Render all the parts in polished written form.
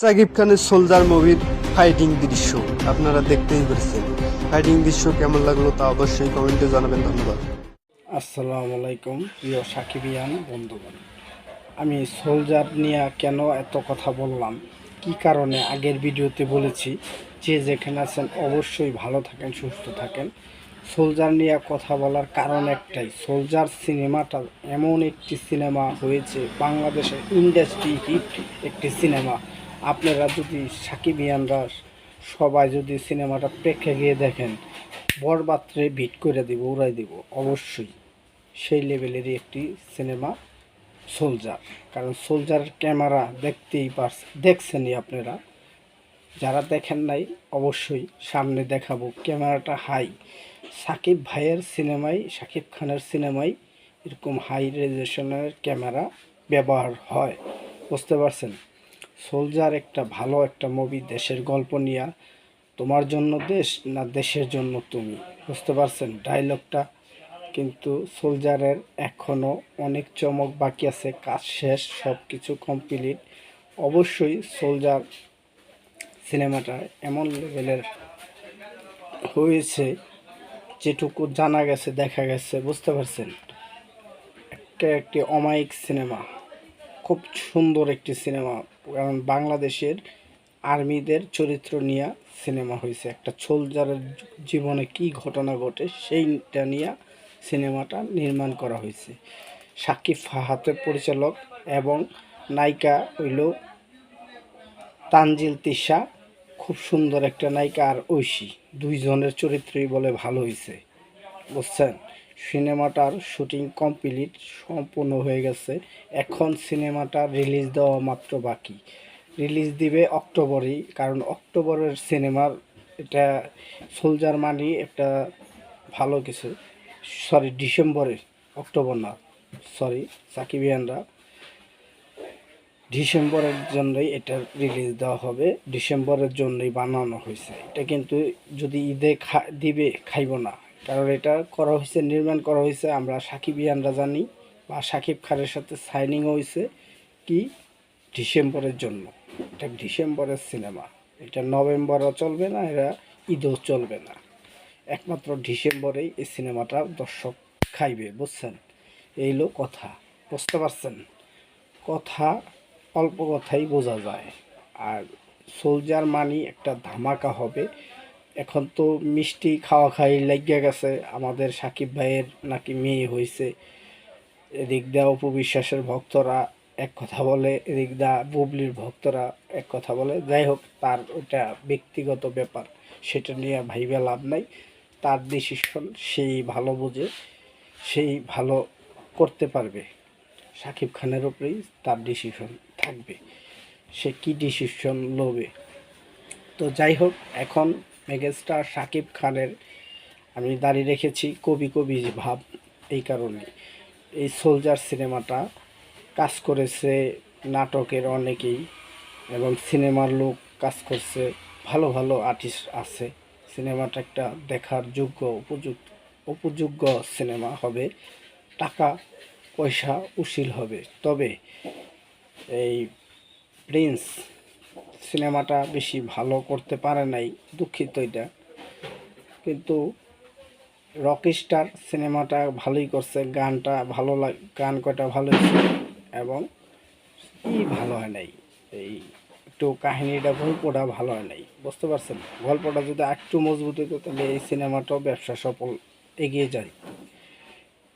সাকিব খানের সোলজার মুভির ফাইটিং দৃশ্য আপনারা দেখতেই পেরেছেন। ফাইটিং দৃশ্য কেমন লাগলো তা অবশ্যই কমেন্টে জানাবেন। ধন্যবাদ। আসসালামু আলাইকুম প্রিয় সাকিবিয়ান বন্ধুগণ, আমি সোলজার নিয়ে কেন এত কথা বললাম, কি কারণে আগের ভিডিওতে বলেছি যে যেখানে আছেন অবশ্যই ভালো থাকেন, সুস্থ থাকেন। সোলজার নিয়ে কথা বলার কারণ একটাই, সোলজার সিনেমাটা এমন একটি সিনেমা হয়েছে, বাংলাদেশের ইন্ডাস্ট্রি হিট একটি সিনেমা। আপনারা যদি সাকিবিয়ানরা সবাই যদি সিনেমাটা প্রেক্ষে গিয়ে দেখেন, বরবাত্রে ভিট করে দিব, উড়াই দিব অবশ্যই। সেই লেভেলেরই একটি সিনেমা সোলজার। কারণ সোলজার ক্যামেরা দেখছেনই আপনারা, যারা দেখেন নাই অবশ্যই সামনে দেখাবো। ক্যামেরাটা হাই, সাকিব ভাইয়ের সিনেমায়, সাকিব খানের সিনেমায় এরকম হাই রেজুলেশনের ক্যামেরা ব্যবহার হয়, বুঝতে পারছেন। সোলজার একটা ভালো একটা মুভি, দেশের গল্প নিয়ে। তোমার জন্য দেশ না দেশের জন্য তুমি, বুঝতে পারছেন ডায়লগটা। কিন্তু সোলজারের এখনও অনেক চমক বাকি আছে, কাজ শেষ, সব কিছু কমপ্লিট। অবশ্যই সোলজার সিনেমাটা এমন লেভেলের হয়েছে, যেটুকু জানা গেছে, দেখা গেছে, বুঝতে পারছেন। একটি অমায়িক সিনেমা, খুব সুন্দর একটি সিনেমা। কারণ বাংলাদেশের আর্মিদের চরিত্র নিয়ে সিনেমা হয়েছে, একটা সোলজারের জীবনে কি ঘটনা ঘটে সেইটা নিয়ে সিনেমাটা নির্মাণ করা হয়েছে। সাকিব ফাহাদের পরিচালক এবং নায়িকা হইল তানজিল তিশা, খুব সুন্দর একটা নায়িকা। আর ঐশী, দুইজনের চরিত্রই বলে ভালো হয়েছে, বুঝছেন। সিনেমাটার শুটিং কমপ্লিট, সম্পূর্ণ হয়ে গেছে। এখন সিনেমাটা রিলিজ দেওয়া মাত্র বাকি। রিলিজ দিবে অক্টোবরেই, কারণ অক্টোবরের সিনেমার এটা সোলজার মানে একটা ভালো কিছু। সরি, ডিসেম্বরে, অক্টোবর না, সরি সাকিবিয়ানরা, ডিসেম্বরের জন্যই এটা রিলিজ দেওয়া হবে, ডিসেম্বরের জন্যই বানানো হয়েছে এটা। কিন্তু যদি ঈদে দিবে, খাইব না। কারণ এটা করা হয়েছে, নির্মাণ করা হয়েছে, আমরা সাকিবিয়ানরা জানি, বা সাকিব খানের সাথে সাইনিংও হয়েছে কি ডিসেম্বরের জন্য। এটা ডিসেম্বরের সিনেমা, এটা নভেম্বরও চলবে না, এরা ঈদও চলবে না, একমাত্র ডিসেম্বরেই এই সিনেমাটা দর্শক খাইবে, বুঝছেন। এই হলো কথা, বুঝতে পারছেন। কথা অল্প কথাই বোঝা যায়। আর সোলজার মানি একটা ধামাকা হবে। এখন তো মিষ্টি খাওয়া খাই লাগিয়া গেছে, আমাদের সাকিব ভাইয়ের নাকি মেয়ে হয়েছে। এদিক দা অপু বিশ্বাসের ভক্তরা এক কথা বলে, এদিক দা বুবলির ভক্তরা এক কথা বলে। যাই হোক, তার ওটা ব্যক্তিগত ব্যাপার, সেটা নিয়ে ভাইবা লাভ নাই। তার ডিসিশন, সেই ভালো বোঝে, সেই ভালো করতে পারবে। সাকিব খানের উপরেই তার ডিসিশন থাকবে, সে কি ডিসিশন লবে। তো যাই হোক, এখন মেগাস্টার সাকিব খানের আমি দাঁড়িয়ে রেখেছি কবি কবি ভাব। এই কারণে এই সোলজার সিনেমাটা কাজ করেছে নাটকের অনেকেই, এবং সিনেমার লোক কাজ করছে, ভালো ভালো আর্টিস্ট আছে। সিনেমাটা একটা দেখার যোগ্য, উপযোগ্য সিনেমা হবে, টাকা পয়সা উশিল হবে। তবে এই প্রিন্স সিনেমাটা বেশি ভালো করতে পারে নাই, দুঃখিত এটা। কিন্তু রকস্টার সিনেমাটা ভালোই করছে, গানটা ভালো গান কয়টা ভালো হয়েছে, এবং ভালো হয় নাই, এই একটু কাহিনীটা, গল্পটা ভালো হয় নাই, বুঝতে পারছেন। গল্পটা যদি একটু মজবুত হতো তাহলে এই সিনেমাটাও ব্যবসা সফল এগিয়ে যায়।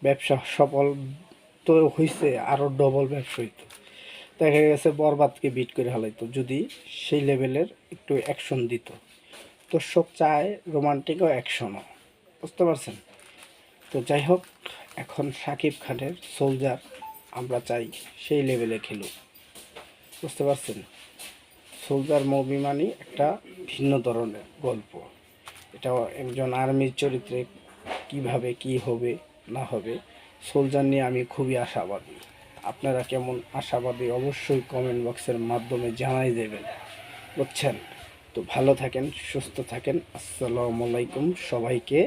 ব্যবসা সফল তো হয়েছে, আরও ডবল ব্যবসা হইতো। দেখা গেছে বরবাদকে বিট করে হালাইতো যদি সেই লেভেলের একটু অ্যাকশন দিত। দর্শক চায় রোমান্টিক ও অ্যাকশনও, বুঝতে পারছেন। তো যাই হোক, এখন সাকিব খানের সোলজার আমরা চাই সেই লেভেলে খেলুক, বুঝতে পারছেন। সোলজার মুভি মানে একটা ভিন্ন ধরনের গল্প। এটা একজন আর্মির চরিত্রে কিভাবে কি হবে না হবে, সোলজার নিয়ে আমি খুবই আশাবাদী। আপনারা কেমন আশাবাদী অবশ্যই কমেন্ট বক্সের মাধ্যমে জানাই দেবেন, বুঝছেন। তো ভালো থাকেন, সুস্থ থাকেন, আসসালামু আলাইকুম সবাইকে।